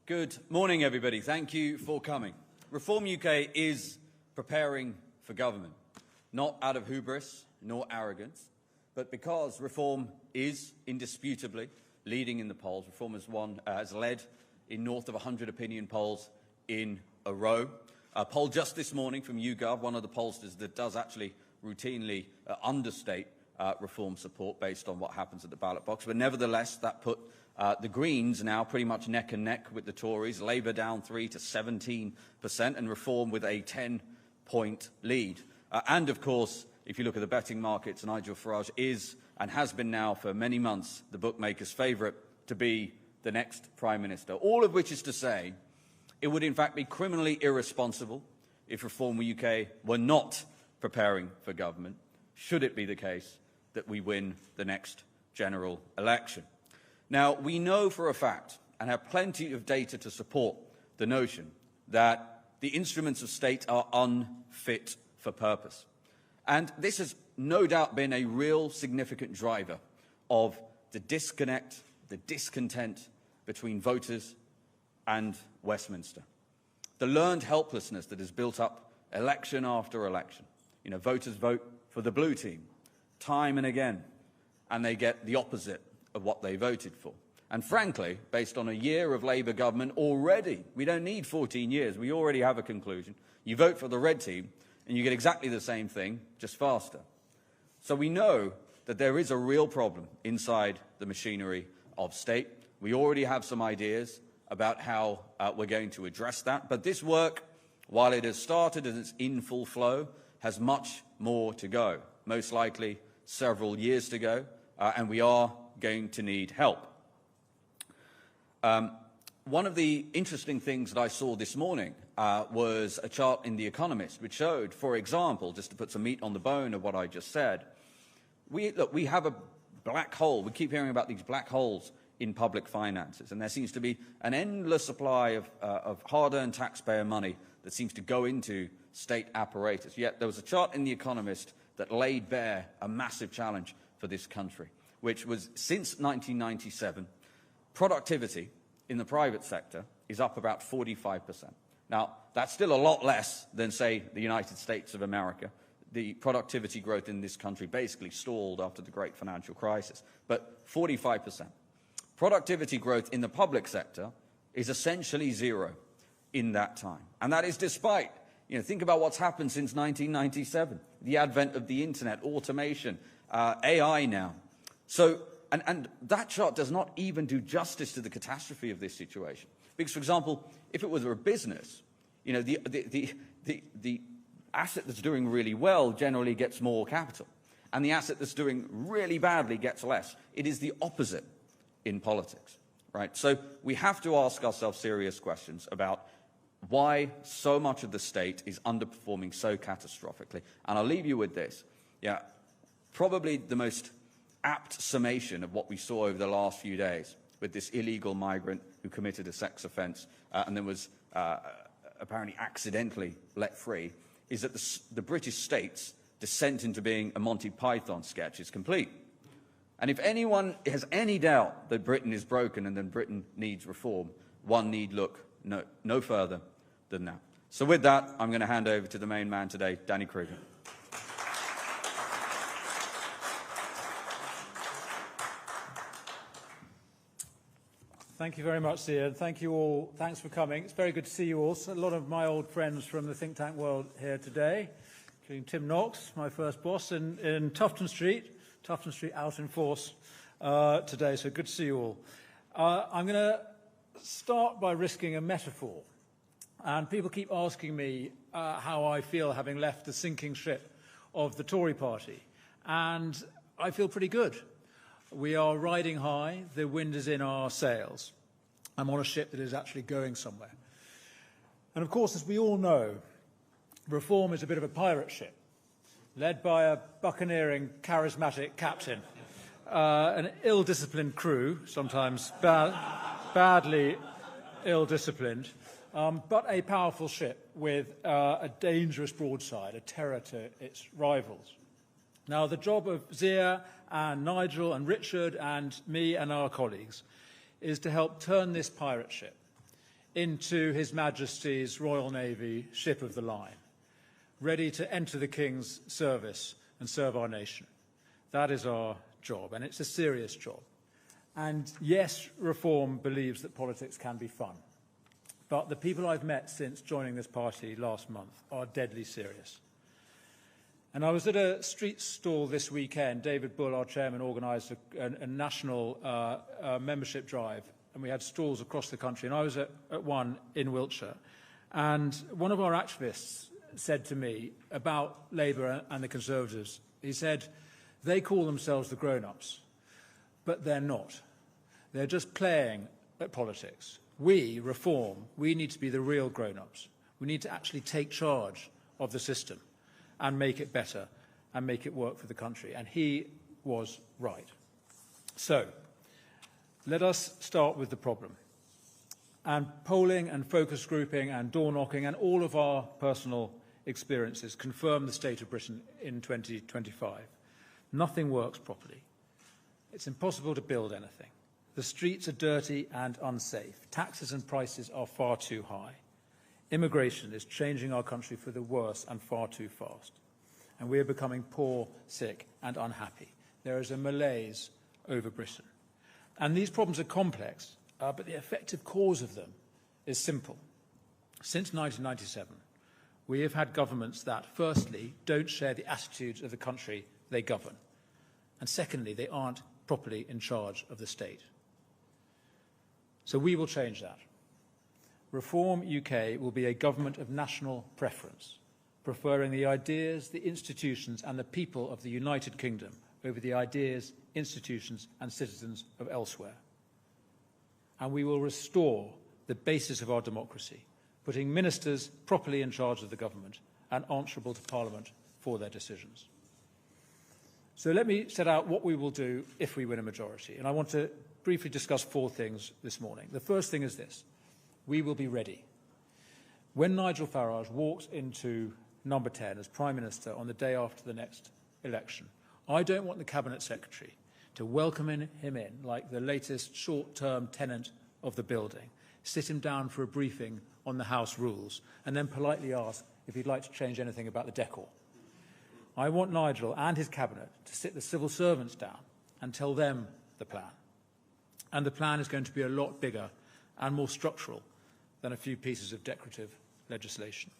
Good morning, everybody. Thank you for coming. Reform UK is preparing for government, not out of hubris nor arrogance, but because Reform is indisputably leading in the polls. Reform has led in north of 100 opinion polls in a row. A poll just this morning from YouGov, one of the pollsters that does actually routinely understate Reform support based on what happens at the ballot box. But nevertheless, that put the Greens now pretty much neck and neck with the Tories, Labour down 3 to 17%, and Reform with a 10-point lead. And, of course, if you look at the betting markets, Nigel Farage is, and has been now for many months, the bookmakers' favourite to be the next Prime Minister. All of which is to say, it would in fact be criminally irresponsible if Reform UK were not preparing for government, should it be the case that we win the next general election. Now, we know for a fact, and have plenty of data to support the notion, that the instruments of state are unfit for purpose. And this has no doubt been a real significant driver of the disconnect, the discontent between voters and Westminster. The learned helplessness that has built up election after election. You know, voters vote for the blue team time and again, and they get the opposite of what they voted for. And frankly, based on a year of Labour government already, we don't need 14 years, we already have a conclusion. You vote for the red team and you get exactly the same thing, just faster. So we know that there is a real problem inside the machinery of state. We already have some ideas about how we're going to address that. But this work, while it has started and it's in full flow, has much more to go, most likely several years to go, and we are going to need help. One of the interesting things that I saw this morning was a chart in The Economist, which showed, for example, just to put some meat on the bone of what I just said, we have a black hole. We keep hearing about these black holes in public finances, and there seems to be an endless supply of hard-earned taxpayer money that seems to go into state apparatus. Yet there was a chart in The Economist that laid bare a massive challenge for this country, which was, since 1997, productivity in the private sector is up about 45%. Now, that's still a lot less than, say, the United States of America. The productivity growth in this country basically stalled after the great financial crisis, but 45%. Productivity growth in the public sector is essentially zero in that time. And that is despite, think about what's happened since 1997, the advent of the internet, automation, AI now. So, and that chart does not even do justice to the catastrophe of this situation. Because, for example, if it was a business, the asset that's doing really well generally gets more capital, and the asset that's doing really badly gets less. It is the opposite in politics, right? So we have to ask ourselves serious questions about why so much of the state is underperforming so catastrophically. And I'll leave you with this. Probably the most apt summation of what we saw over the last few days with this illegal migrant who committed a sex offence and then was apparently accidentally let free is that the British state's descent into being a Monty Python sketch is complete. And if anyone has any doubt that Britain is broken and that Britain needs reform, one need look no further than that. So with that, I'm going to hand over to the main man today, Danny Kruger. Thank you very much, Ian. Thank you all. Thanks for coming. It's very good to see you all. So a lot of my old friends from the think tank world here today, including Tim Knox, my first boss, in Tufton Street out in force today. So good to see you all. I'm going to start by risking a metaphor. And people keep asking me how I feel having left the sinking ship of the Tory party. And I feel pretty good. We are riding high, the wind is in our sails. I'm on a ship that is actually going somewhere. And of course, as we all know, Reform is a bit of a pirate ship, led by a buccaneering, charismatic captain, an ill-disciplined crew, sometimes badly ill-disciplined, but a powerful ship with a dangerous broadside, a terror to its rivals. Now, the job of Zia and Nigel and Richard and me and our colleagues is to help turn this pirate ship into His Majesty's Royal Navy ship of the line, ready to enter the King's service and serve our nation. That is our job, and it's a serious job. And yes, Reform believes that politics can be fun. But the people I've met since joining this party last month are deadly serious. And I was at a street stall this weekend. David Bull, our chairman, organised a national membership drive, and we had stalls across the country. And I was at one in Wiltshire. And one of our activists said to me about Labour and the Conservatives, he said, they call themselves the grown-ups, but they're not. They're just playing at politics. We, Reform, we need to be the real grown-ups. We need to actually take charge of the system and make it better and make it work for the country. And he was right. So, let us start with the problem. And polling and focus grouping and door knocking and all of our personal experiences confirm the state of Britain in 2025. Nothing works properly. It's impossible to build anything. The streets are dirty and unsafe. Taxes and prices are far too high. Immigration is changing our country for the worse and far too fast. And we are becoming poor, sick and unhappy. There is a malaise over Britain. And these problems are complex, but the effective cause of them is simple. Since 1997, we have had governments that, firstly, don't share the attitudes of the country they govern. And secondly, they aren't properly in charge of the state. So we will change that. Reform UK will be a government of national preference, preferring the ideas, the institutions and the people of the United Kingdom over the ideas, institutions and citizens of elsewhere. And we will restore the basis of our democracy, putting ministers properly in charge of the government and answerable to Parliament for their decisions. So let me set out what we will do if we win a majority. And I want to briefly discuss four things this morning. The first thing is this. We will be ready. When Nigel Farage walks into number 10 as Prime Minister on the day after the next election, I don't want the Cabinet Secretary to welcome him in like the latest short-term tenant of the building, sit him down for a briefing on the House rules, and then politely ask if he'd like to change anything about the decor. I want Nigel and his Cabinet to sit the civil servants down and tell them the plan. And the plan is going to be a lot bigger and more structural than a few pieces of decorative legislation.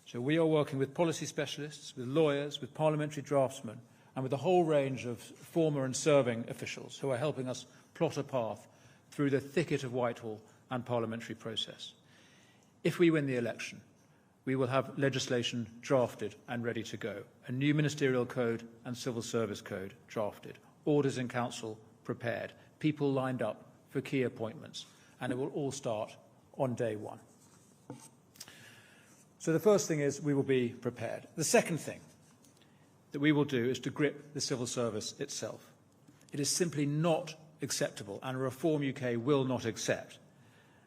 So we are working with policy specialists, with lawyers, with parliamentary draftsmen, and with a whole range of former and serving officials who are helping us plot a path through the thicket of Whitehall and parliamentary process. If we win the election, we will have legislation drafted and ready to go, a new ministerial code and civil service code drafted, orders in council prepared, people lined up for key appointments, and it will all start on day one. So the first thing is we will be prepared. The second thing that we will do is to grip the civil service itself. It is simply not acceptable, and Reform UK will not accept,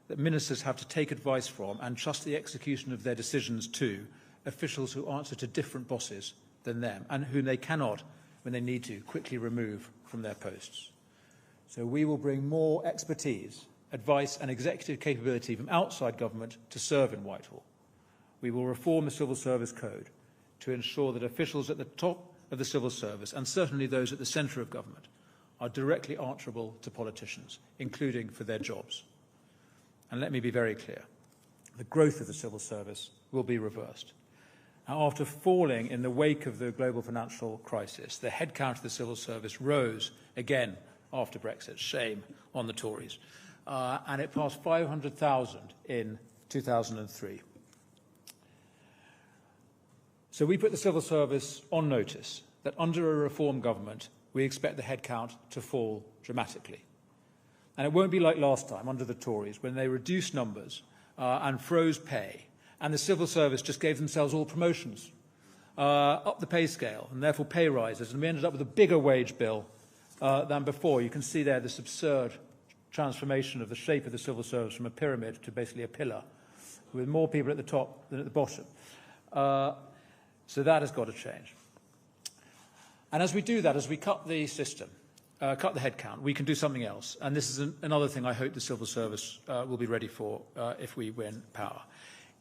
that ministers have to take advice from and trust the execution of their decisions to officials who answer to different bosses than them and whom they cannot, when they need to, quickly remove from their posts. So we will bring more expertise, advice and executive capability from outside government to serve in Whitehall. We will reform the Civil Service Code to ensure that officials at the top of the civil service, and certainly those at the centre of government, are directly answerable to politicians, including for their jobs. And let me be very clear, the growth of the civil service will be reversed. Now, after falling in the wake of the global financial crisis, the headcount of the civil service rose again after Brexit. Shame on the Tories. And it passed 500,000 in 2003. So we put the civil service on notice that under a Reform government, we expect the headcount to fall dramatically. And it won't be like last time under the Tories when they reduced numbers and froze pay, and the civil service just gave themselves all promotions, up the pay scale, and therefore pay rises, and we ended up with a bigger wage bill than before. You can see there this absurd transformation of the shape of the civil service from a pyramid to basically a pillar, with more people at the top than at the bottom. So that has got to change. And as we do that, as we cut the system, cut the headcount. We can do something else. And this is another thing I hope the civil service will be ready for if we win power.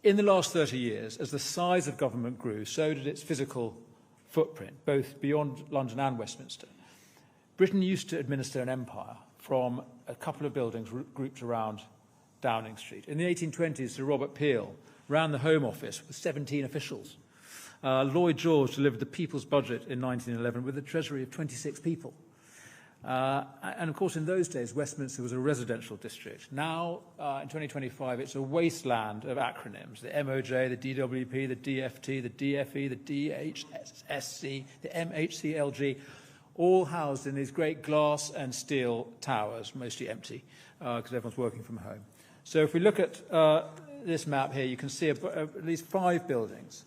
In the last 30 years, as the size of government grew, so did its physical footprint, both beyond London and Westminster. Britain used to administer an empire from a couple of buildings grouped around Downing Street. In the 1820s, Sir Robert Peel ran the Home Office with 17 officials. Lloyd George delivered the People's Budget in 1911 with a treasury of 26 people. And of course, in those days, Westminster was a residential district. Now, in 2025, it's a wasteland of acronyms: the MOJ, the DWP, the DFT, the DFE, the DHSC, the MHCLG, all housed in these great glass and steel towers, mostly empty, because everyone's working from home. So if we look at this map here, you can see at least 5 buildings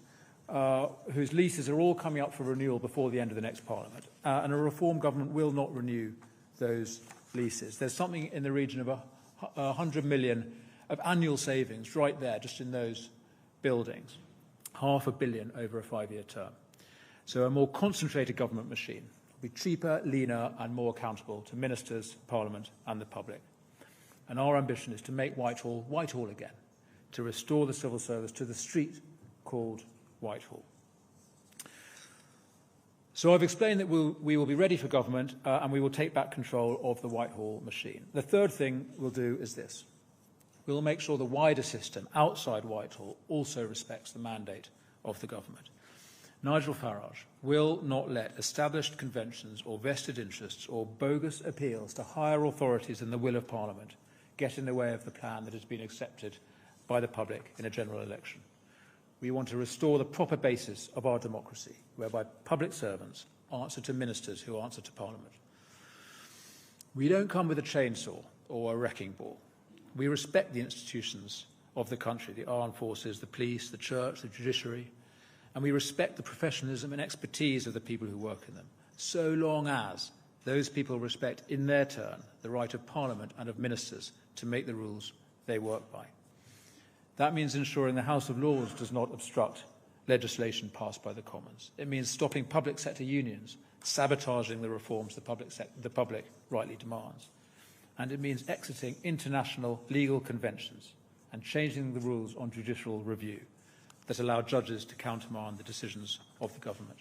whose leases are all coming up for renewal before the end of the next Parliament. And a reform government will not renew those leases. There's something in the region of 100 million of annual savings right there, just in those buildings. £500 million over a 5-year term. So a more concentrated government machine will be cheaper, leaner and more accountable to ministers, Parliament and the public. And our ambition is to make Whitehall Whitehall again, to restore the civil service to the street called Whitehall. So I've explained that we will be ready for government and we will take back control of the Whitehall machine. The third thing we'll do is this. We'll make sure the wider system outside Whitehall also respects the mandate of the government. Nigel Farage will not let established conventions or vested interests or bogus appeals to higher authorities than the will of Parliament get in the way of the plan that has been accepted by the public in a general election. We want to restore the proper basis of our democracy, whereby public servants answer to ministers who answer to Parliament. We don't come with a chainsaw or a wrecking ball. We respect the institutions of the country, the armed forces, the police, the church, the judiciary, and we respect the professionalism and expertise of the people who work in them, so long as those people respect, in their turn, the right of Parliament and of ministers to make the rules they work by. That means ensuring the House of Lords does not obstruct legislation passed by the Commons. It means stopping public sector unions, sabotaging the reforms the public rightly demands. And it means exiting international legal conventions and changing the rules on judicial review that allow judges to countermand the decisions of the government.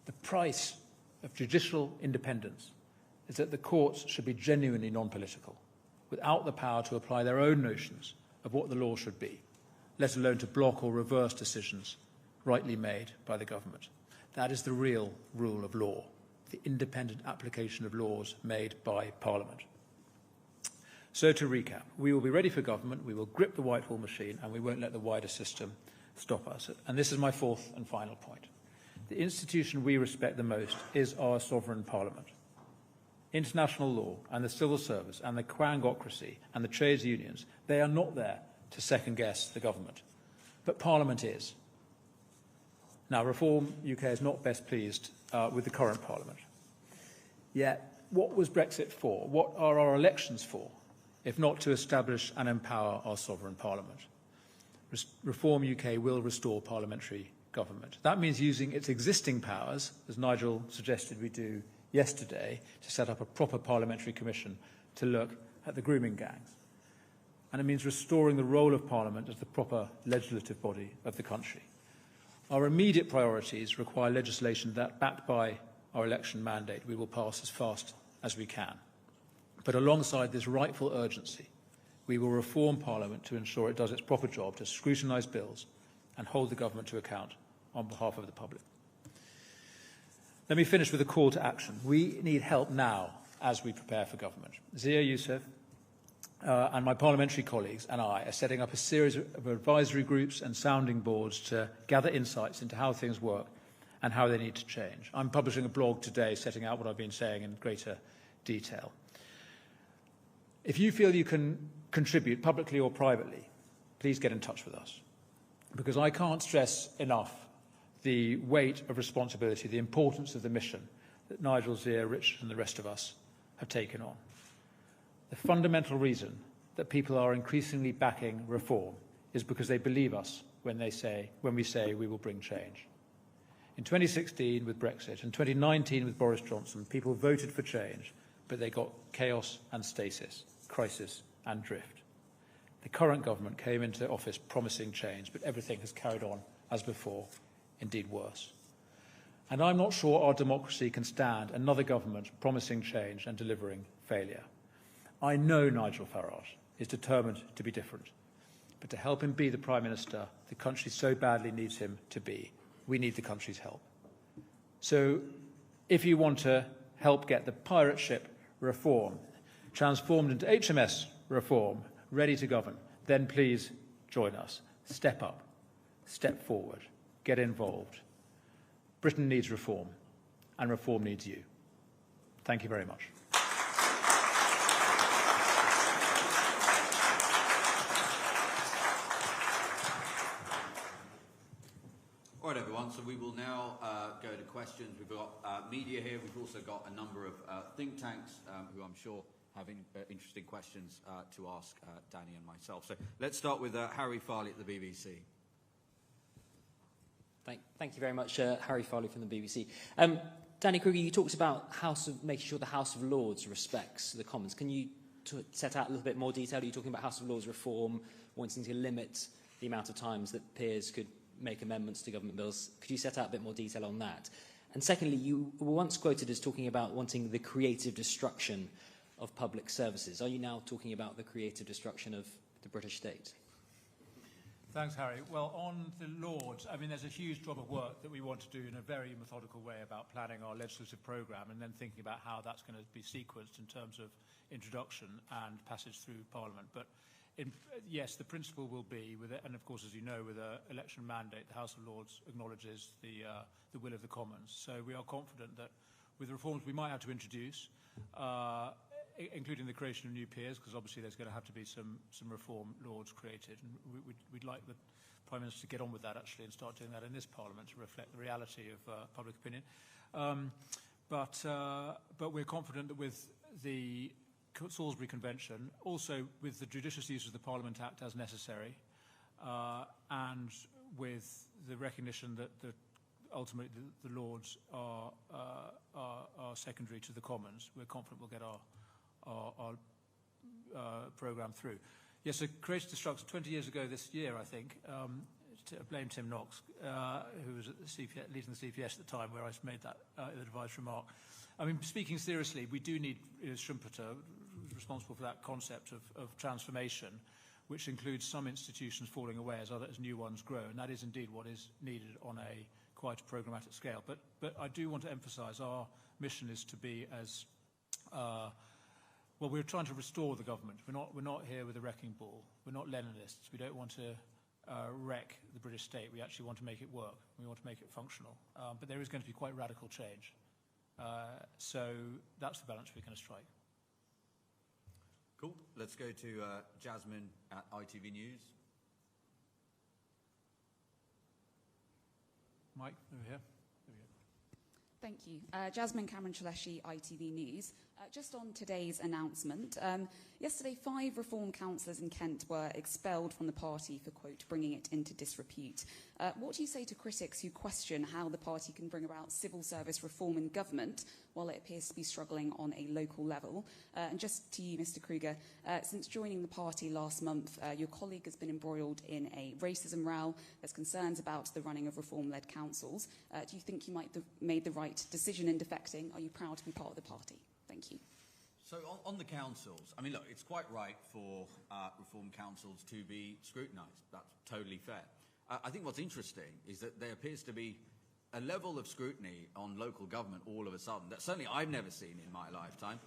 The price of judicial independence is that the courts should be genuinely non-political, without the power to apply their own notions of what the law should be, let alone to block or reverse decisions rightly made by the government. That is the real rule of law, the independent application of laws made by Parliament. So to recap, we will be ready for government, we will grip the Whitehall machine, and we won't let the wider system stop us. And this is my fourth and final point. The institution we respect the most is our sovereign Parliament. International law and the civil service and the quangocracy and the trades unions, they are not there to second-guess the government. But Parliament is. Now, Reform UK is not best pleased with the current Parliament. Yet, what was Brexit for? What are our elections for, if not to establish and empower our sovereign Parliament? Reform UK will restore parliamentary government. That means using its existing powers, as Nigel suggested we do yesterday, to set up a proper parliamentary commission to look at the grooming gangs. And it means restoring the role of Parliament as the proper legislative body of the country. Our immediate priorities require legislation that, backed by our election mandate, we will pass as fast as we can. But alongside this rightful urgency, we will reform Parliament to ensure it does its proper job to scrutinise bills and hold the government to account on behalf of the public. Let me finish with a call to action. We need help now as we prepare for government. Zia, Yusuf, and my parliamentary colleagues and I are setting up a series of advisory groups and sounding boards to gather insights into how things work and how they need to change. I'm publishing a blog today setting out what I've been saying in greater detail. If you feel you can contribute publicly or privately, please get in touch with us, because I can't stress enough the weight of responsibility, the importance of the mission that Nigel, Zia, Richard and the rest of us have taken on. The fundamental reason that people are increasingly backing reform is because they believe us when we say we will bring change. In 2016 with Brexit and 2019 with Boris Johnson, people voted for change but they got chaos and stasis, crisis and drift. The current government came into office promising change, but everything has carried on as before, indeed worse. And I'm not sure our democracy can stand another government promising change and delivering failure. I know Nigel Farage is determined to be different, but to help him be the Prime Minister the country so badly needs him to be, we need the country's help. So if you want to help get the pirate ship reform transformed into HMS reform, ready to govern, then please join us. Step up, step forward, get involved. Britain needs reform, and reform needs you. Thank you very much. All right, everyone, so we will now go to questions. We've got media here. We've also got a number of think tanks who I'm sure have interesting questions to ask Danny and myself. So let's start with Harry Farley at the BBC. Thank you very much, Harry Farley from the BBC. Danny Kruger, you talked about making sure the House of Lords respects the Commons. Can you set out a little bit more detail? Are you talking about House of Lords reform, wanting to limit the amount of times that peers could make amendments to government bills? Could you set out a bit more detail on that? And secondly, you were once quoted as talking about wanting the creative destruction of public services. Are you now talking about the creative destruction of the British state? Thanks, Harry. Well, on the Lords, I mean, there's a huge job of work that we want to do in a very methodical way about planning our legislative programme and then thinking about how that's going to be sequenced in terms of introduction and passage through Parliament. But yes, the principle will be, and of course, as you know, with an election mandate, the House of Lords acknowledges the will of the Commons. So we are confident that with the reforms we might have to introduce, including the creation of new peers, because obviously there's going to have to be some reform Lords created. And we'd like the Prime Minister to get on with that, actually, and start doing that in this Parliament to reflect the reality of public opinion. But we're confident that with the Salisbury Convention, also with the judicious use of the Parliament Act as necessary, and with the recognition that ultimately the Lords are secondary to the Commons, we're confident we'll get our programme through. Yes, so creative destruction 20 years ago this year, I think, blame Tim Knox, who was at the CPS, leading the CPS at the time, where I made that advised remark. I mean, speaking seriously, we do need Schumpeter, who's responsible for that concept of transformation, which includes some institutions falling away as new ones grow, and that is indeed what is needed on a quite a programmatic scale. But I do want to emphasise our mission is to be as well, we're trying to restore the government. We're not here with a wrecking ball. We're not Leninists. We don't want to wreck the British state. We actually want to make it work. We want to make it functional. But there is going to be quite radical change. So that's the balance we're going to strike. Cool. Let's go to Jasmine at ITV News. Mike, over here. Thank you. Jasmine Cameron-Chaleshi, ITV News. Just on today's announcement, yesterday 5 Reform councillors in Kent were expelled from the party for, quote, bringing it into disrepute. What do you say to critics who question how the party can bring about civil service reform in government while it appears to be struggling on a local level? And just to you, Mr Krueger, since joining the party last month, your colleague has been embroiled in a racism row. There's concerns about the running of reform-led councils. Do you think you might have made the right decision in defecting? Are you proud to be part of the party? Thank you. So on the councils, I mean, look, it's quite right for reform councils to be scrutinised. That's totally fair. I think what's interesting is that there appears to be a level of scrutiny on local government all of a sudden that certainly I've never seen in my lifetime.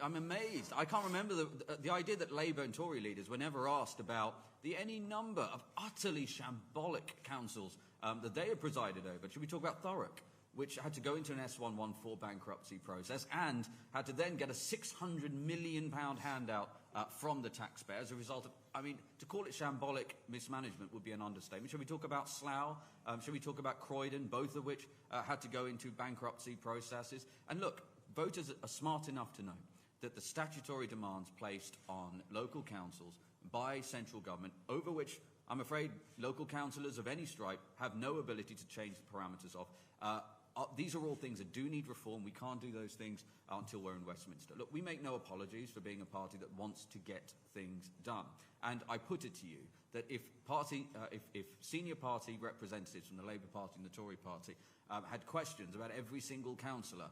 I'm amazed. I can't remember the idea that Labour and Tory leaders were never asked about any number of utterly shambolic councils that they have presided over. Should we talk about Thurrock, which had to go into an S114 bankruptcy process and had to then get a £600 million handout from the taxpayer as a result of, I mean, to call it shambolic mismanagement would be an understatement. Should we talk about Slough? Should we talk about Croydon, both of which had to go into bankruptcy processes? And look, voters are smart enough to know that the statutory demands placed on local councils by central government, over which I'm afraid local councillors of any stripe have no ability to change the parameters of, these are all things that do need reform. We can't do those things until we're in Westminster. Look, we make no apologies for being a party that wants to get things done. And I put it to you that if senior party representatives from the Labour Party and the Tory Party had questions about every single councillor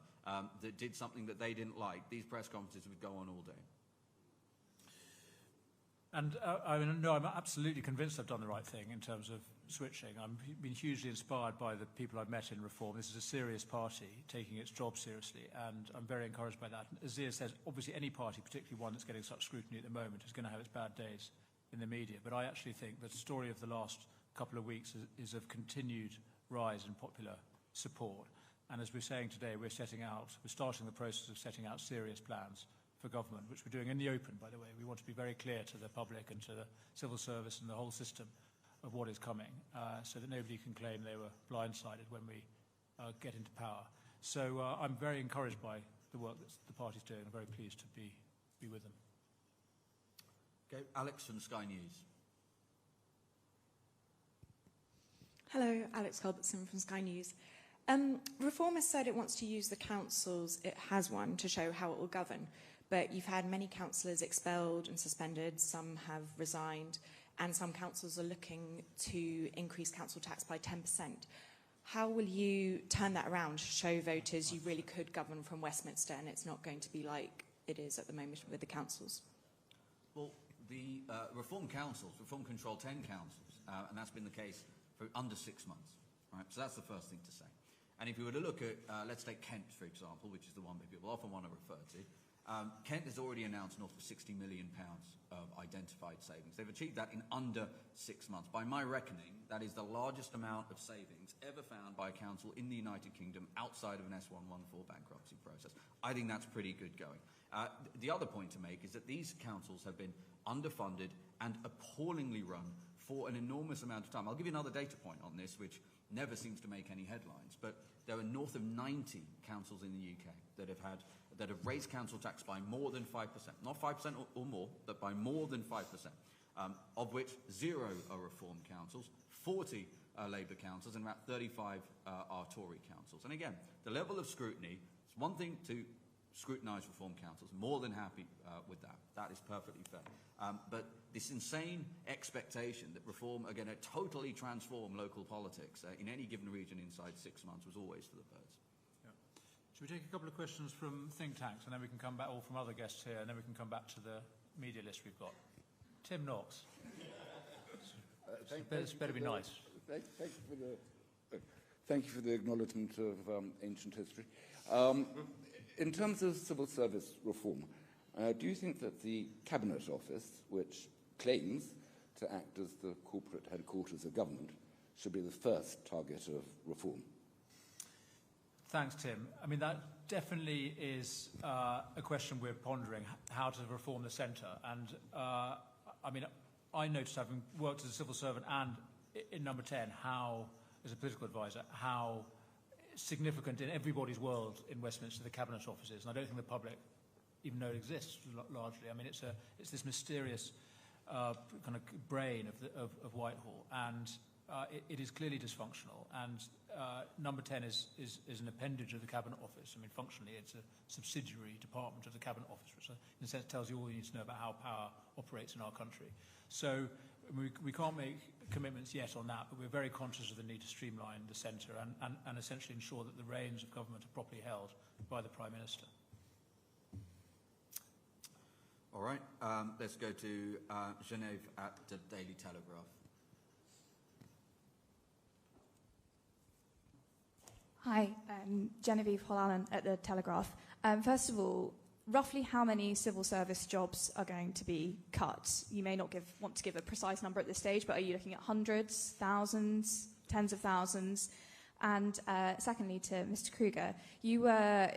that did something that they didn't like, these press conferences would go on all day. And I'm absolutely convinced I've done the right thing in terms of switching. I've been hugely inspired by the people I've met in Reform. This is a serious party taking its job seriously, and I'm very encouraged by that. And as Zia says, obviously any party, particularly one that's getting such scrutiny at the moment, is going to have its bad days in the media. But I actually think the story of the last couple of weeks is of continued rise in popular support. And as we're saying today, we're starting the process of setting out serious plans for government, which we're doing in the open, by the way. We want to be very clear to the public and to the civil service and the whole system of what is coming, so that nobody can claim they were blindsided when we get into power. So I'm very encouraged by the work that the party's doing. I'm very pleased to be with them. Okay, Alex from Sky News. Hello, Alex Culbertson from Sky News. Reform has said it wants to use the councils it has won to show how it will govern, but you've had many councillors expelled and suspended, some have resigned, and some councils are looking to increase council tax by 10%. How will you turn that around to show voters you really could govern from Westminster and it's not going to be like it is at the moment with the councils? Well, the Reform councils, Reform control 10 councils, and that's been the case for under 6 months. Right? So that's the first thing to say. And if you were to look at, let's take Kent, for example, which is the one that people often want to refer to, Kent has already announced north of £60 million of identified savings. They've achieved that in under 6 months. By my reckoning, that is the largest amount of savings ever found by a council in the United Kingdom outside of an S114 bankruptcy process. I think that's pretty good going. The other point to make is that these councils have been underfunded and appallingly run for an enormous amount of time. I'll give you another data point on this, which never seems to make any headlines, but there are north of 90 councils in the UK that have raised council tax by more than 5%, not 5% or more, but by more than 5%, of which 0 are Reform councils, 40 are Labour councils, and about 35 are Tory councils. And again, the level of scrutiny, it's one thing to scrutinise Reform councils, more than happy with that. That is perfectly fair. But this insane expectation that Reform are going to totally transform local politics in any given region inside 6 months was always for the birds. Yeah. Should we take a couple of questions from think tanks, and then we can come back, or from other guests here, and then we can come back to the media list we've got. Tim Knox. It's better be nice. Thank you for the acknowledgement of ancient history. In terms of civil service reform, do you think that the Cabinet Office, which claims to act as the corporate headquarters of government, should be the first target of reform? Thanks, Tim. I mean, that definitely is a question we're pondering, how to reform the centre. And, I mean, I noticed, having worked as a civil servant and in Number 10, how, as a political advisor, how significant in everybody's world in Westminster the Cabinet Office is. And I don't think the public even know it exists largely. I mean, it's this mysterious kind of brain of Whitehall, and it is clearly dysfunctional. And Number 10 is an appendage of the Cabinet Office. I mean, functionally, it's a subsidiary department of the Cabinet Office, which in a sense tells you all you need to know about how power operates in our country. So we can't make commitments yet on that, but we're very conscious of the need to streamline the centre and essentially ensure that the reins of government are properly held by the Prime Minister. All right, let's go to Genève at the Daily Telegraph. Hi, Genevieve Hollallen at the Telegraph. First of all, roughly how many civil service jobs are going to be cut? You may not want to give a precise number at this stage, but are you looking at hundreds, thousands, tens of thousands? And secondly, to Mr. Krueger, you were,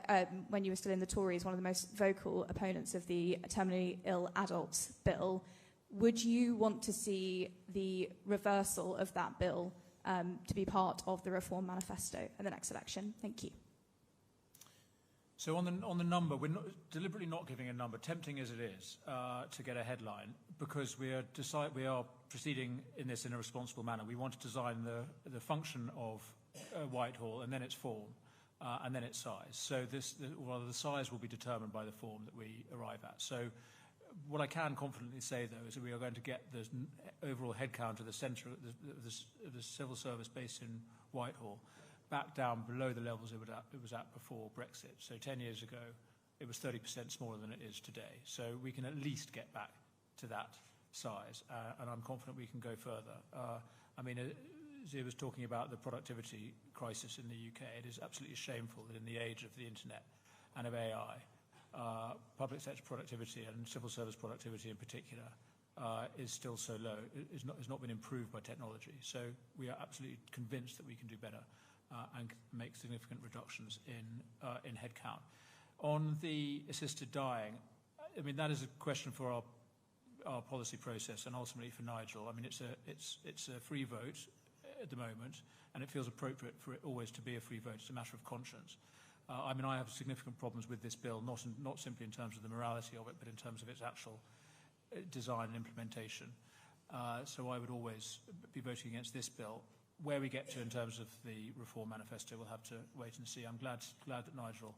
when you were still in the Tories, one of the most vocal opponents of the terminally ill adults bill. Would you want to see the reversal of that bill to be part of the Reform Manifesto in the next election? Thank you. So on the number, we're deliberately not giving a number, tempting as it is, to get a headline, because we are proceeding in this in a responsible manner. We want to design the function of Whitehall and then its form. and then its size. So the size will be determined by the form that we arrive at. So what I can confidently say, though, is that we are going to get the overall headcount of the centre of the civil service based in Whitehall back down below the levels it was at before Brexit. So 10 years ago, it was 30% smaller than it is today. So we can at least get back to that size, and I'm confident we can go further. I mean, Zia was talking about the productivity crisis in the UK. It is absolutely shameful that in the age of the internet and of AI, public sector productivity and civil service productivity in particular is still so low. It's not been improved by technology. So we are absolutely convinced that we can do better and make significant reductions in headcount. On the assisted dying, I mean, that is a question for our policy process and ultimately for Nigel. I mean, it's a free vote at the moment, and it feels appropriate for it always to be a free vote. It's a matter of conscience. I mean, I have significant problems with this bill, not simply in terms of the morality of it, but in terms of its actual design and implementation. So I would always be voting against this bill. Where we get to in terms of the reform manifesto, we'll have to wait and see. I'm glad that Nigel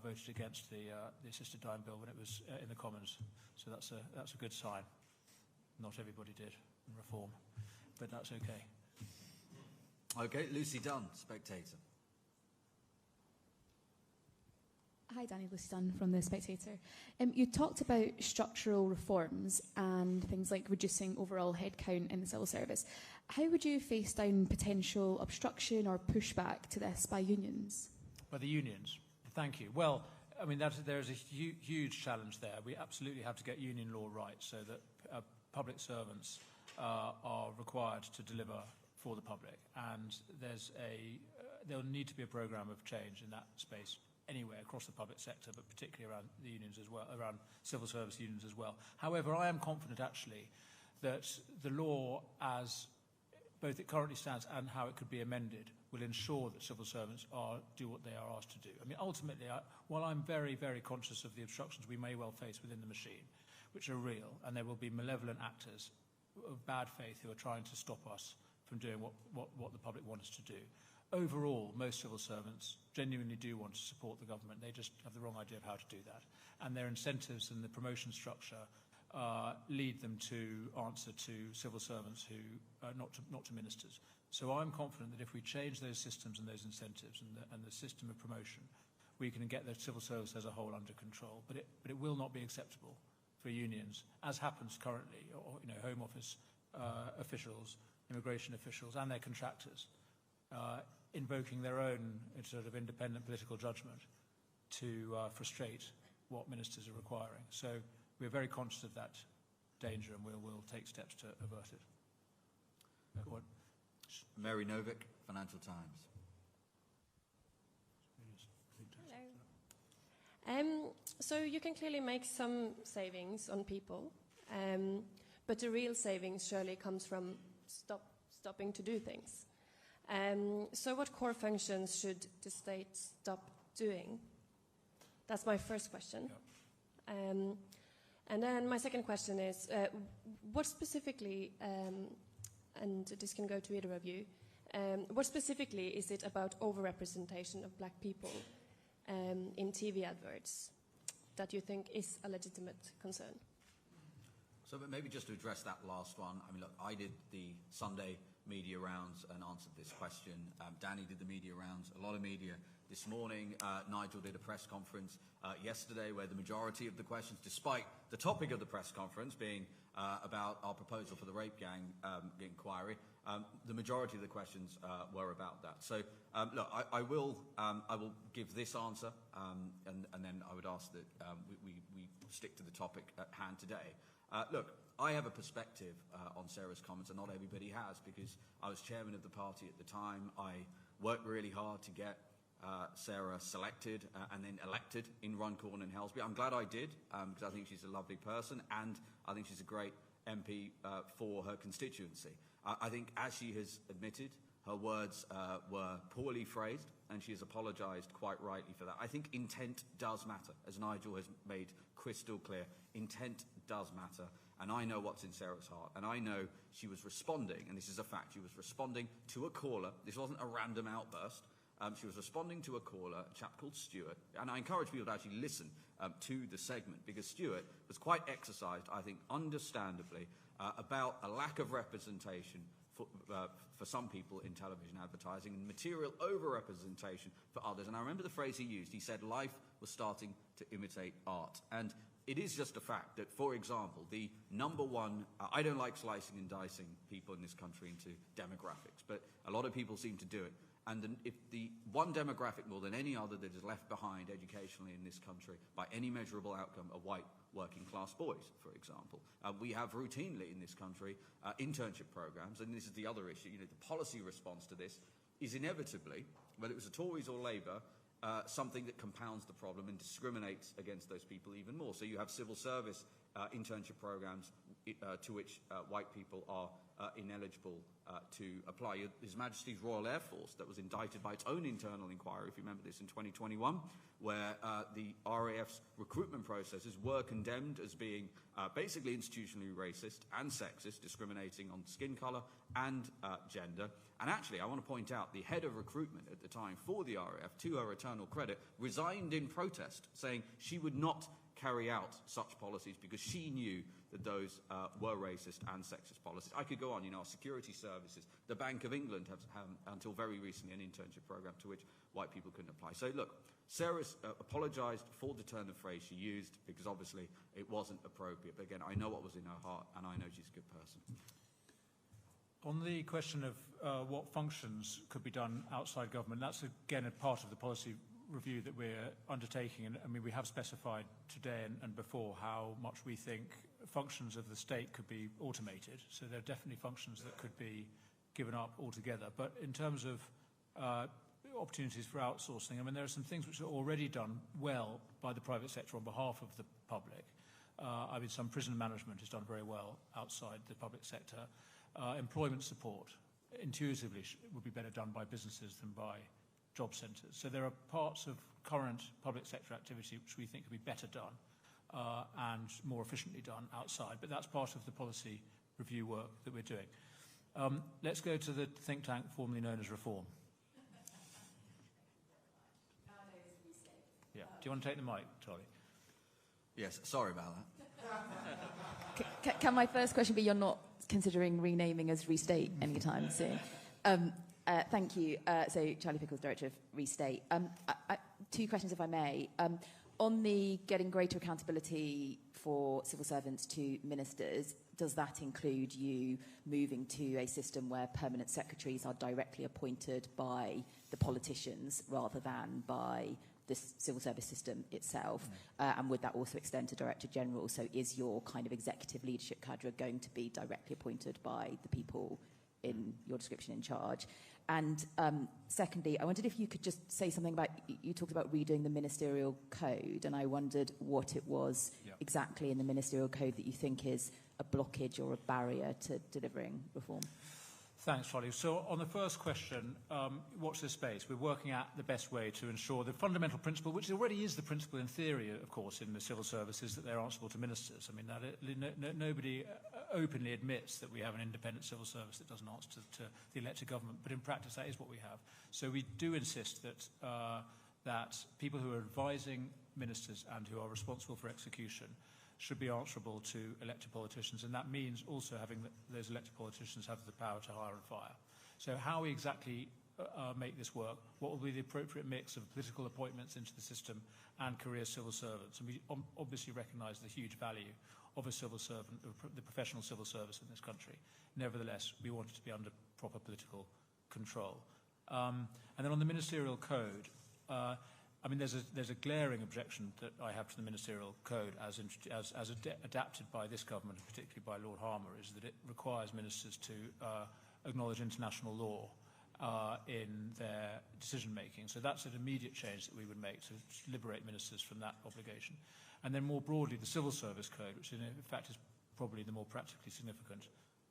voted against the assisted dying bill when it was in the Commons. So that's a good sign. Not everybody did in reform, but that's okay. Okay, Lucy Dunn, Spectator. Hi, Danny, Lucy Dunn from The Spectator. You talked about structural reforms and things like reducing overall headcount in the civil service. How would you face down potential obstruction or pushback to this by unions? By the unions? Thank you. Well, I mean, there's a huge challenge there. We absolutely have to get union law right so that public servants are required to deliver for the public. And there'll need to be a programme of change in that space anywhere across the public sector, but particularly around the unions as well, around civil service unions as well. However, I am confident actually that the law, as both it currently stands and how it could be amended, will ensure that civil servants do what they are asked to do. I mean, ultimately, while I'm very, very conscious of the obstructions we may well face within the machine, which are real, and there will be malevolent actors of bad faith who are trying to stop us from doing what the public want us to do. Overall, most civil servants genuinely do want to support the government. They just have the wrong idea of how to do that. And their incentives and the promotion structure lead them to answer to civil servants who, not to ministers. So I'm confident that if we change those systems and those incentives and the system of promotion, we can get the civil service as a whole under control. But it will not be acceptable for unions, as happens currently, or Home Office officials, immigration officials, and their contractors, invoking their own sort of independent political judgment to frustrate what ministers are requiring. So we're very conscious of that danger, and we'll take steps to avert it. Mary Novick, Financial Times. Hello. So you can clearly make some savings on people, but the real savings surely comes from stopping to do things. So what core functions should the state stop doing? That's my first question. Yep. And then my second question is, what specifically, and this can go to either of you, what specifically is it about overrepresentation of black people in TV adverts that you think is a legitimate concern? So maybe just to address that last one, I mean, look, I did the Sunday media rounds and answered this question. Danny did the media rounds, a lot of media this morning. Nigel did a press conference yesterday where the majority of the questions, despite the topic of the press conference being about our proposal for the rape gang inquiry, the majority of the questions were about that. So, look, I will give this answer, and then I would ask that we stick to the topic at hand today. Look, I have a perspective on Sarah's comments, and not everybody has, because I was chairman of the party at the time. I worked really hard to get Sarah selected and then elected in Runcorn and Helsby. I'm glad I did, because I think she's a lovely person, and I think she's a great MP for her constituency. I think, as she has admitted, her words were poorly phrased, and she has apologised quite rightly for that. I think intent does matter, as Nigel has made crystal clear. Intent does matter, and I know what's in Sarah's heart, and I know she was responding, and this is a fact, she was responding to a caller. This wasn't a random outburst. She was responding to a caller, a chap called Stuart, and I encourage people to actually listen to the segment, because Stuart was quite exercised, I think, understandably, about a lack of representation for some people in television advertising and material over-representation for others. And I remember the phrase he used. He said life was starting to imitate art. And it is just a fact that, for example, the number one, I don't like slicing and dicing people in this country into demographics, but a lot of people seem to do it. And if the one demographic more than any other that is left behind educationally in this country by any measurable outcome are white working class boys, for example. We have routinely in this country internship programs, and this is the other issue. You know, the policy response to this is inevitably, whether it was the Tories or Labour, something that compounds the problem and discriminates against those people even more. So you have civil service internship programs to which white people are ineligible to apply. His Majesty's Royal Air Force, that was indicted by its own internal inquiry, if you remember this, in 2021, where the RAF's recruitment processes were condemned as being basically institutionally racist and sexist, discriminating on skin colour and gender. And actually, I want to point out, the head of recruitment at the time for the RAF, to her eternal credit, resigned in protest, saying she would not carry out such policies because she knew that those were racist and sexist policies. I could go on, you know, our security services. The Bank of England have until very recently an internship program to which white people couldn't apply. So look, Sarah's apologised for the turn of phrase she used because obviously it wasn't appropriate. But again, I know what was in her heart and I know she's a good person. On the question of what functions could be done outside government, that's again a part of the policy review that we're undertaking, and I mean we have specified today and before how much we think functions of the state could be automated. So there are definitely functions that could be given up altogether. But in terms of opportunities for outsourcing, I mean there are some things which are already done well by the private sector on behalf of the public. I mean some prison management is done very well outside the public sector. Employment support intuitively would be better done by businesses than by job centres. So there are parts of current public sector activity which we think could be better done and more efficiently done outside, but that's part of the policy review work that we're doing. Let's go to the think tank formerly known as Reform. Yeah. Do you want to take the mic, Charlie? Yes, sorry about that. Can my first question be, you're not considering renaming as Restate anytime soon? Thank you. So, Charlie Pickles, Director of Restate. Two questions, if I may. On the getting greater accountability for civil servants to ministers, does that include you moving to a system where permanent secretaries are directly appointed by the politicians rather than by the civil service system itself? And would that also extend to Director General? So is your kind of executive leadership cadre going to be directly appointed by the people in your description in charge? And secondly, I wondered if you could just say something about, you talked about redoing the ministerial code, and I wondered what it was exactly in the ministerial code that you think is a blockage or a barrier to delivering reform. Thanks, Charlie. So on the first question, watch this space. We're working out the best way to ensure the fundamental principle, which already is the principle in theory, of course, in the civil service, is that they're answerable to ministers. I mean, nobody openly admits that we have an independent civil service that doesn't answer to the elected government, but in practice that is what we have. So we do insist that, that people who are advising ministers and who are responsible for execution should be answerable to elected politicians, and that means also having those elected politicians have the power to hire and fire. So how we exactly make this work, what will be the appropriate mix of political appointments into the system and career civil servants? And we obviously recognise the huge value of a civil servant, the professional civil service in this country. Nevertheless, we want it to be under proper political control. And then on the ministerial code, I mean, there's a glaring objection that I have to the ministerial code as adapted by this government, and particularly by Lord Harmer, is that it requires ministers to acknowledge international law in their decision-making. So that's an immediate change that we would make to liberate ministers from that obligation. And then more broadly, the civil service code, which in fact is probably the more practically significant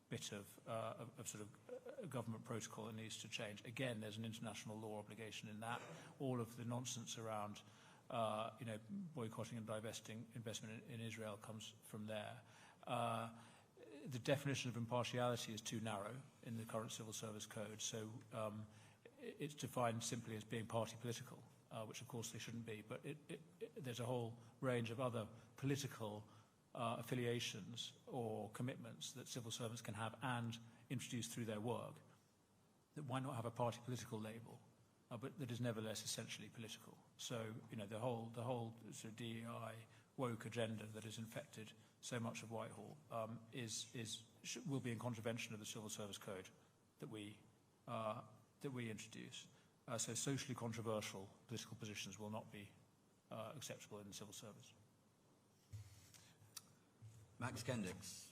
bit of sort of government protocol that needs to change. Again, there's an international law obligation in that. All of the nonsense around, boycotting and divesting investment in Israel comes from there. The definition of impartiality is too narrow in the current civil service code. So it's defined simply as being party political, which of course they shouldn't be, but there's a whole range of other political affiliations or commitments that civil servants can have and introduce through their work, that why not have a party political label, but that is nevertheless essentially political. So, you know, the whole sort of DEI woke agenda that has infected so much of Whitehall will be in contravention of the Civil Service Code that we introduce. So socially controversial political positions will not be acceptable in the civil service. Max Kendicks.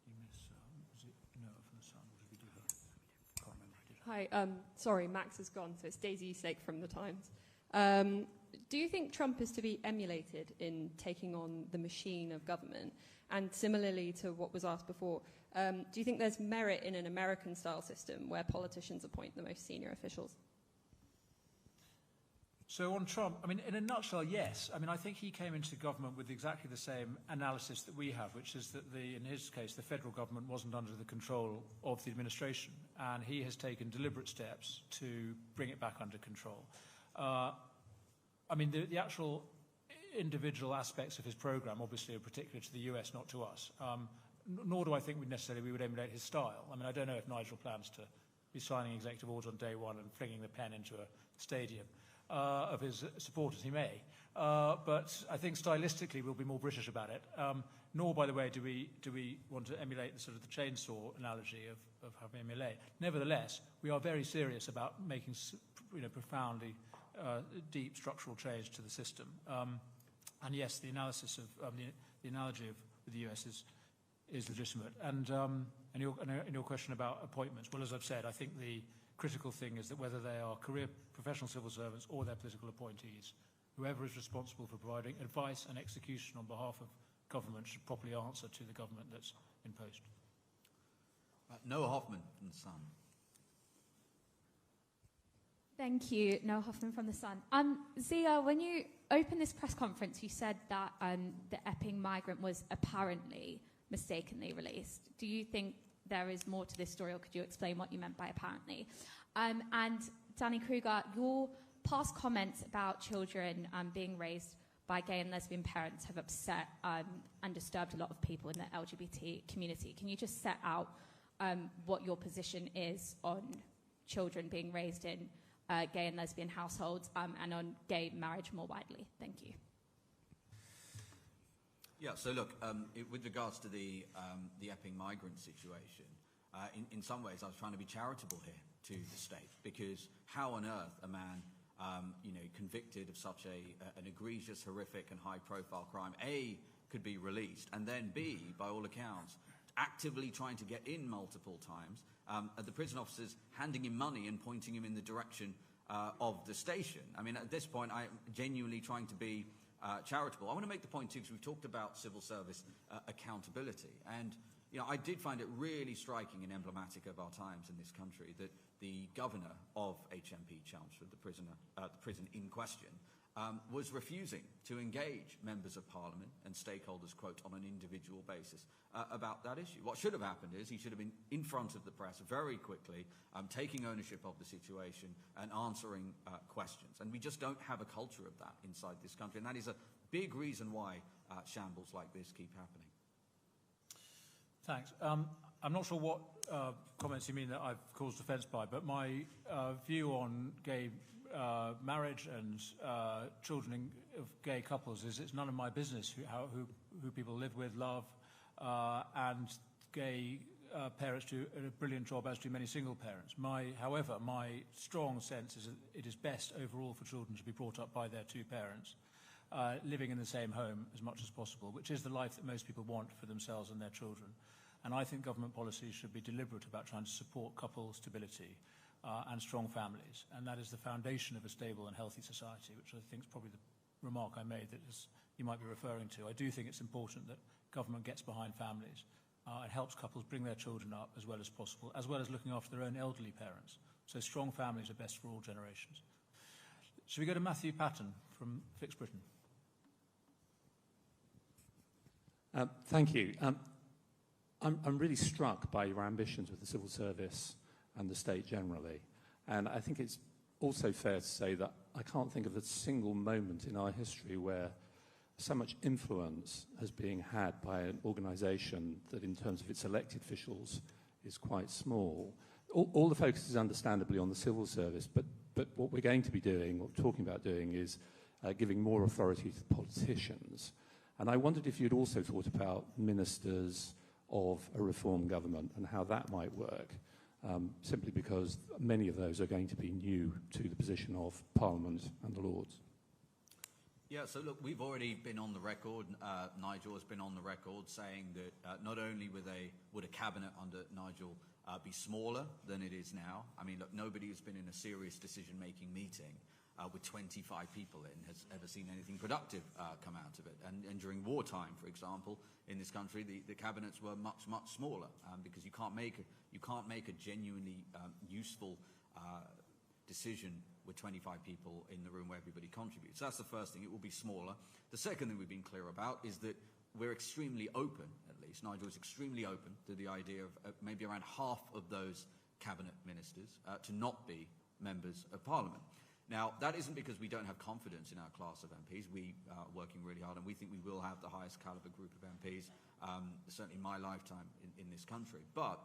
You miss, was it Noah from the Sun? What did we do here? Can't remember. I did. Hi, sorry, Max is gone, so it's Daisy Eastlake from The Times. Do you think Trump is to be emulated in taking on the machine of government? And similarly to what was asked before, do you think there's merit in an American-style system where politicians appoint the most senior officials? So on Trump, I mean, in a nutshell, yes. I mean, I think he came into government with exactly the same analysis that we have, which is that, in his case, the federal government wasn't under the control of the administration, and he has taken deliberate steps to bring it back under control. I mean, the actual individual aspects of his program, obviously, are particular to the US, not to us. Nor do I think we would emulate his style. I mean, I don't know if Nigel plans to be signing executive orders on day one and flinging the pen into a stadium of his supporters. He may. But I think stylistically we'll be more British about it. Nor, by the way, do we want to emulate the sort of the chainsaw analogy of having Millet. Nevertheless, we are very serious about making profoundly deep structural change to the system. And yes, the analysis of the analogy of the US is legitimate. And in your question about appointments, well, as I've said, I think the critical thing is that whether they are career professional civil servants or they're political appointees, whoever is responsible for providing advice and execution on behalf of government should properly answer to the government that's in post. Noah Hoffman from The Sun. Thank you, Noah Hoffman from The Sun. Zia, when you opened this press conference, you said that the Epping migrant was apparently mistakenly released. Do you think there is more to this story, or could you explain what you meant by apparently? And Danny Kruger, your past comments about children being raised by gay and lesbian parents have upset and disturbed a lot of people in the LGBT community. Can you just set out what your position is on children being raised in gay and lesbian households and on gay marriage more widely? Thank you. Yeah, so look, with regards to the Epping migrant situation, in some ways I was trying to be charitable here to the state, because how on earth a man convicted of such an egregious, horrific and high-profile crime, A, could be released, and then B, by all accounts, actively trying to get in multiple times, the prison officers handing him money and pointing him in the direction of the station. I mean, at this point, I'm genuinely trying to be charitable. I want to make the point, too, because we've talked about civil service accountability. And, I did find it really striking and emblematic of our times in this country that the governor of HMP Chelmsford, the prison in question, was refusing to engage members of Parliament and stakeholders, quote, on an individual basis about that issue. What should have happened is he should have been in front of the press very quickly, taking ownership of the situation and answering questions. And we just don't have a culture of that inside this country. And that is a big reason why shambles like this keep happening. Thanks. I'm not sure what comments you mean that I've caused offence by, but my view on gay marriage and children of gay couples is it's none of my business who people live with, love, and gay parents do a brilliant job, as do many single parents. However, my strong sense is that it is best overall for children to be brought up by their two parents, living in the same home as much as possible, which is the life that most people want for themselves and their children. And I think government policy should be deliberate about trying to support couple stability and strong families. And that is the foundation of a stable and healthy society, which I think is probably the remark I made that you might be referring to. I do think it's important that government gets behind families and helps couples bring their children up as well as possible, as well as looking after their own elderly parents. So strong families are best for all generations. Should we go to Matthew Patton from Fix Britain? Thank you. I'm really struck by your ambitions with the civil service and the state generally. And I think it's also fair to say that I can't think of a single moment in our history where so much influence has been had by an organisation that in terms of its elected officials is quite small. All the focus is understandably on the civil service, but what we're going to be doing, what we're talking about doing, is giving more authority to politicians. And I wondered if you'd also thought about ministers of a reform government and how that might work, simply because many of those are going to be new to the position of Parliament and the Lords. Yeah, so look, we've already been on the record, Nigel has been on the record saying that not only would a cabinet under Nigel be smaller than it is now. I mean, look, nobody who's been in a serious decision-making meeting with 25 people in has ever seen anything productive come out of it. And during wartime, for example, in this country, the cabinets were much, much smaller because you can't make a genuinely useful decision with 25 people in the room where everybody contributes. That's the first thing. It will be smaller. The second thing we've been clear about is that we're extremely open, at least. Nigel is extremely open to the idea of maybe around half of those cabinet ministers to not be members of Parliament. Now, that isn't because we don't have confidence in our class of MPs. We are working really hard, and we think we will have the highest caliber group of MPs, certainly in my lifetime in this country. But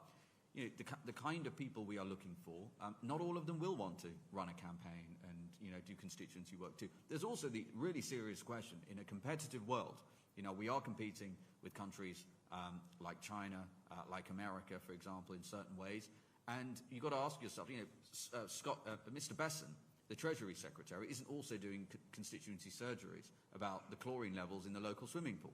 you know, the kind of people we are looking for, not all of them will want to run a campaign and do constituency work too. There's also the really serious question, in a competitive world, we are competing with countries like China, like America, for example, in certain ways. And you've got to ask yourself, Mr. Besson, the Treasury Secretary, isn't also doing constituency surgeries about the chlorine levels in the local swimming pool.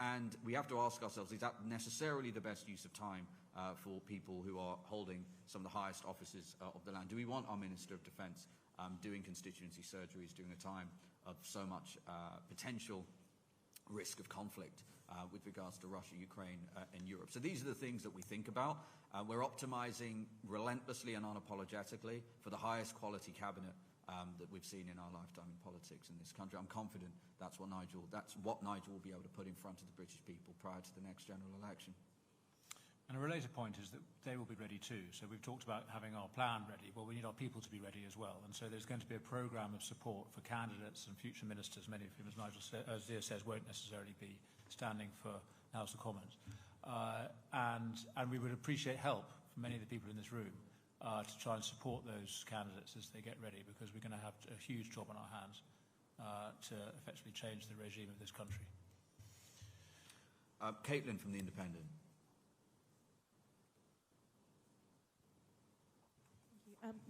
And we have to ask ourselves, is that necessarily the best use of time for people who are holding some of the highest offices of the land? Do we want our Minister of Defence doing constituency surgeries during a time of so much potential risk of conflict with regards to Russia, Ukraine, and Europe? So these are the things that we think about. We're optimising relentlessly and unapologetically for the highest quality cabinet that we've seen in our lifetime in politics in this country. I'm confident that's what Nigel will be able to put in front of the British people prior to the next general election. And a related point is that they will be ready too. So we've talked about having our plan ready. Well, we need our people to be ready as well. And so there's going to be a programme of support for candidates and future ministers, many of whom, as Zia says, won't necessarily be standing for House of Commons. And we would appreciate help from many of the people in this room to try and support those candidates as they get ready, because we're going to have a huge job on our hands to effectively change the regime of this country. Caitlin from The Independent.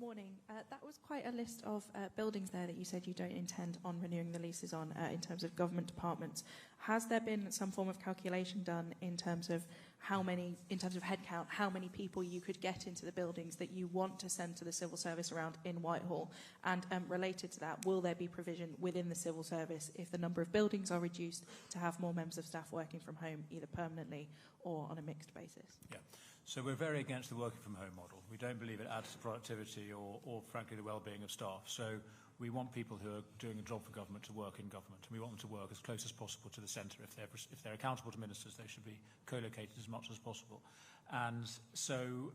Morning. That was quite a list of buildings there that you said you don't intend on renewing the leases on in terms of government departments. Has there been some form of calculation done in terms of headcount, how many people you could get into the buildings that you want to send to the civil service around in Whitehall? And related to that, will there be provision within the civil service, if the number of buildings are reduced, to have more members of staff working from home, either permanently or on a mixed basis? Yeah. So we're very against the working from home model. We don't believe it adds to productivity or frankly, the well-being of staff. So we want people who are doing a job for government to work in government, and we want them to work as close as possible to the centre. If they're accountable to ministers, they should be co-located as much as possible. And so,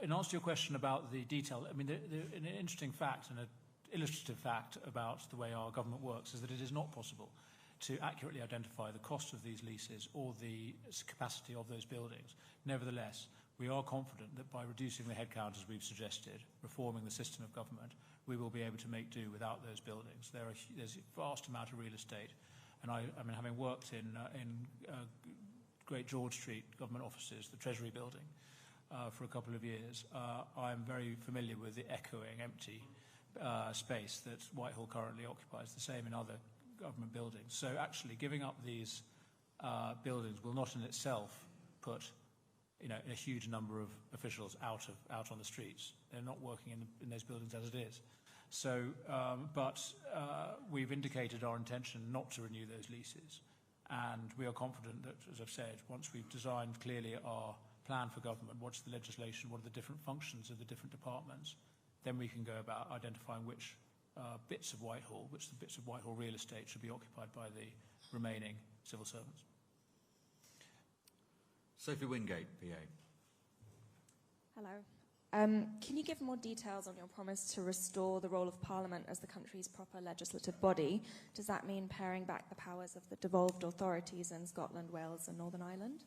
in answer to your question about the detail, I mean, an interesting fact and an illustrative fact about the way our government works is that it is not possible to accurately identify the cost of these leases or the capacity of those buildings. Nevertheless, we are confident that by reducing the headcount, as we've suggested, reforming the system of government, we will be able to make do without those buildings. There's a vast amount of real estate, and I mean, having worked in Great George Street government offices, the Treasury building, for a couple of years, I'm very familiar with the echoing empty space that Whitehall currently occupies, the same in other government buildings. So actually giving up these buildings will not in itself put a huge number of officials out on the streets. They're not working in those buildings as it is. So, but we've indicated our intention not to renew those leases, and we are confident that, as I've said, once we've designed clearly our plan for government, what's the legislation, what are the different functions of the different departments, then we can go about identifying which bits of Whitehall real estate should be occupied by the remaining civil servants. Sophie Wingate, PA. Hello. Can you give more details on your promise to restore the role of Parliament as the country's proper legislative body? Does that mean paring back the powers of the devolved authorities in Scotland, Wales and Northern Ireland?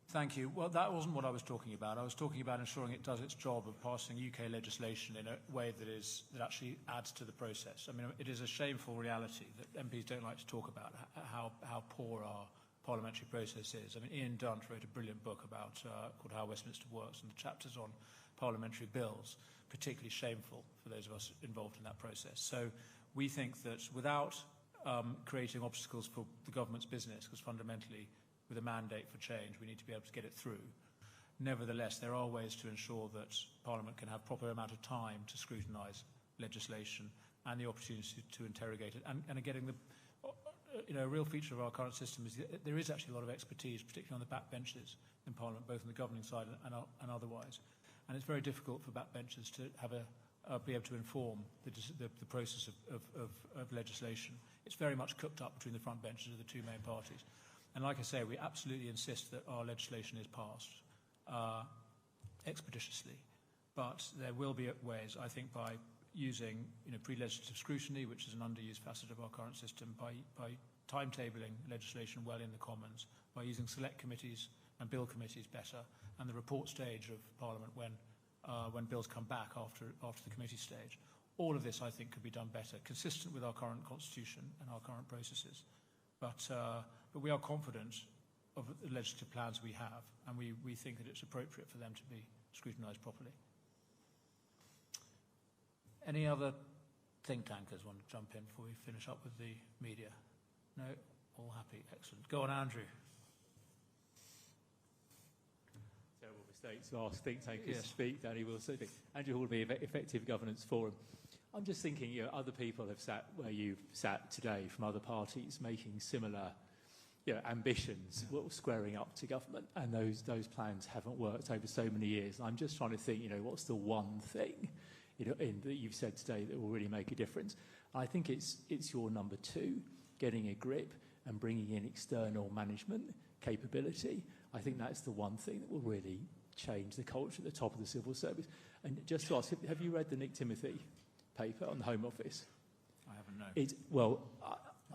Thank you. Well, that wasn't what I was talking about. I was talking about ensuring it does its job of passing UK legislation in a way that actually adds to the process. I mean, it is a shameful reality that MPs don't like to talk about how poor our parliamentary process is. I mean, Ian Dunt wrote a brilliant book about called How Westminster Works, and the chapters on parliamentary bills, particularly shameful for those of us involved in that process. So we think that without creating obstacles for the government's business, because fundamentally with a mandate for change, we need to be able to get it through. Nevertheless, there are ways to ensure that Parliament can have proper amount of time to scrutinise legislation and the opportunity to interrogate it. And getting the, a real feature of our current system is that there is actually a lot of expertise, particularly on the backbenches in Parliament, both on the governing side and otherwise. And it's very difficult for backbenchers to have be able to inform the process of legislation. It's very much cooked up between the front benches of the two main parties. And like I say, we absolutely insist that our legislation is passed expeditiously. But there will be ways, I think, by using pre-legislative scrutiny, which is an underused facet of our current system, by timetabling legislation well in the Commons, by using select committees and bill committees better, and the report stage of Parliament when bills come back after the committee stage. All of this, I think, could be done better, consistent with our current constitution and our current processes. But we are confident of the legislative plans we have, and we think that it's appropriate for them to be scrutinised properly. Any other think tankers want to jump in before we finish up with the media? No? All happy? Excellent. Go on, Andrew. Terrible mistake to ask think tankers to speak, Danny will speak. Andrew Hall, Effective Governance Forum. I'm just thinking, other people have sat where you've sat today from other parties making similar ambitions, squaring up to government, and those plans haven't worked over so many years. I'm just trying to think, what's the one thing that you've said today that will really make a difference? I think it's your number two, getting a grip and bringing in external management capability. I think that's the one thing that will really change the culture at the top of the civil service. And just to ask, have you read the Nick Timothy paper on the Home Office? I haven't, no.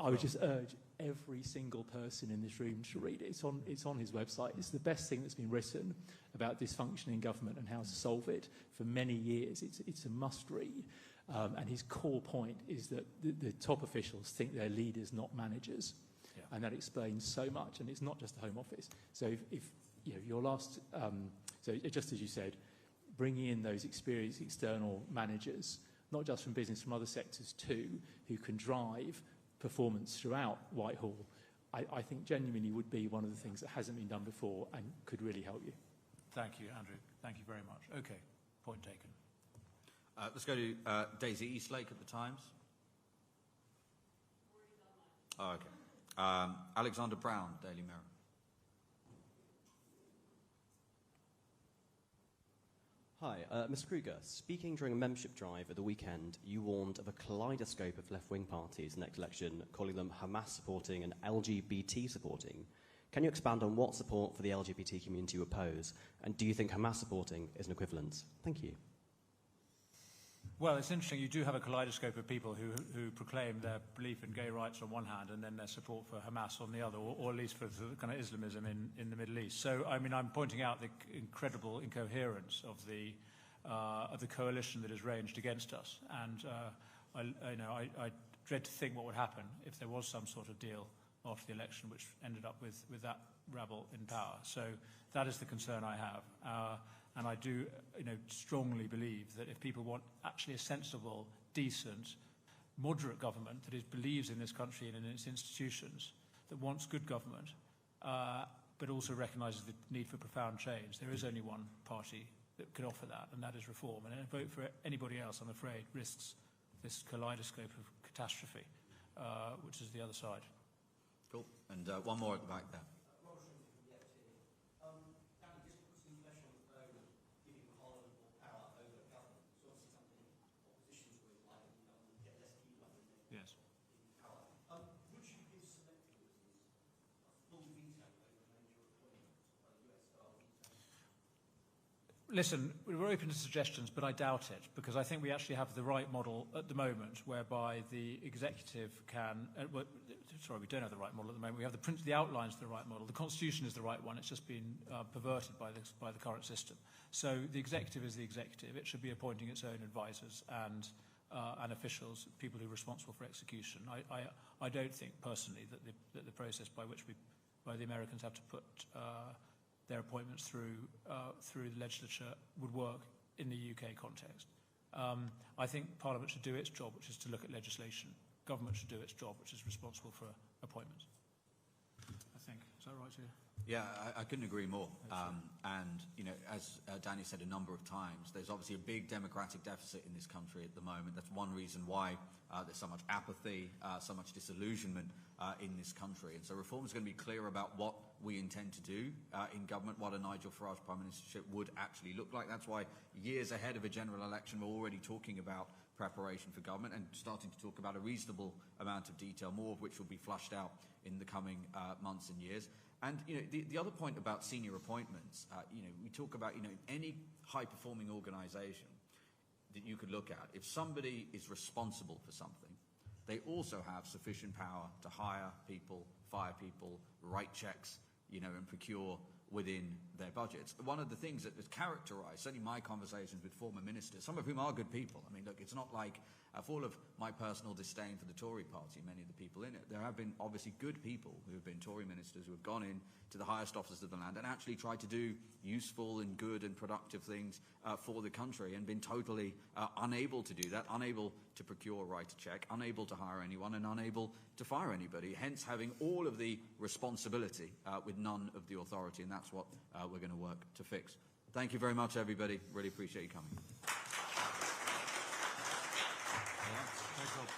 I would just urge every single person in this room to read it. It's on his website. It's the best thing that's been written about dysfunction in government and how to solve it for many years. It's a must-read. And his core point is that the top officials think they're leaders, not managers. Yeah. And that explains so much. And it's not just the Home Office. So if your last... so just as you said, bringing in those experienced external managers, not just from business, from other sectors too, who can drive performance throughout Whitehall, I think genuinely would be one of the things that hasn't been done before and could really help you. Thank you, Andrew. Thank you very much. Okay, point taken. Let's go to Daisy Eastlake at the Times. Oh, okay. Alexander Brown, Daily Mirror. Hi, Mr. Krueger. Speaking during a membership drive at the weekend, you warned of a kaleidoscope of left-wing parties next election, calling them Hamas-supporting and LGBT-supporting. Can you expand on what support for the LGBT community you oppose, and do you think Hamas-supporting is an equivalent? Thank you. Well, it's interesting. You do have a kaleidoscope of people who proclaim their belief in gay rights on one hand and then their support for Hamas on the other, or at least for the kind of Islamism in the Middle East. So, I mean, I'm pointing out the incredible incoherence of the coalition that is ranged against us. And I dread to think what would happen if there was some sort of deal after the election which ended up with that rabble in power. So that is the concern I have. And I do strongly believe that if people want actually a sensible, decent, moderate government that believes in this country and in its institutions, that wants good government, but also recognises the need for profound change, there is only one party that can offer that, and that is reform. And a vote for anybody else, I'm afraid, risks this kaleidoscope of catastrophe, which is the other side. Cool. And one more at the back there. Listen, we're open to suggestions, but I doubt it, because I think we actually have the right model at the moment, whereby the executive can... sorry, we don't have the right model at the moment. We have the outlines of the right model. The Constitution is the right one. It's just been perverted by the current system. So the executive is the executive. It should be appointing its own advisors and officials, people who are responsible for execution. I don't think, personally, that the process by which the Americans have to put their appointments through the legislature would work in the UK context. I think Parliament should do its job, which is to look at legislation. Government should do its job, which is responsible for appointments. I think. Is that right, Sir? Yeah, I couldn't agree more. And, you know, as Danny said a number of times, there's obviously a big democratic deficit in this country at the moment. That's one reason why there's so much apathy, so much disillusionment in this country. And so reform is going to be clear about what we intend to do in government, what a Nigel Farage Prime Ministership would actually look like. That's why years ahead of a general election, we're already talking about preparation for government and starting to talk about a reasonable amount of detail, more of which will be flushed out in the coming months and years. And, you know, the other point about senior appointments, you know, we talk about, you know, any high-performing organisation that you could look at, if somebody is responsible for something, they also have sufficient power to hire people, fire people, write checks, you know, and procure within their budgets. One of the things that has characterised, certainly my conversations with former ministers, some of whom are good people. I mean, look, it's not like, for all of my personal disdain for the Tory party, many of the people in it, there have been obviously good people who have been Tory ministers who have gone in to the highest offices of the land and actually tried to do useful and good and productive things for the country and been totally unable to do that, unable to procure a right to check, unable to hire anyone and unable to fire anybody, hence having all of the responsibility with none of the authority, and that's what we're going to work to fix. Thank you very much, everybody. Really appreciate you coming. Thanks, Rob.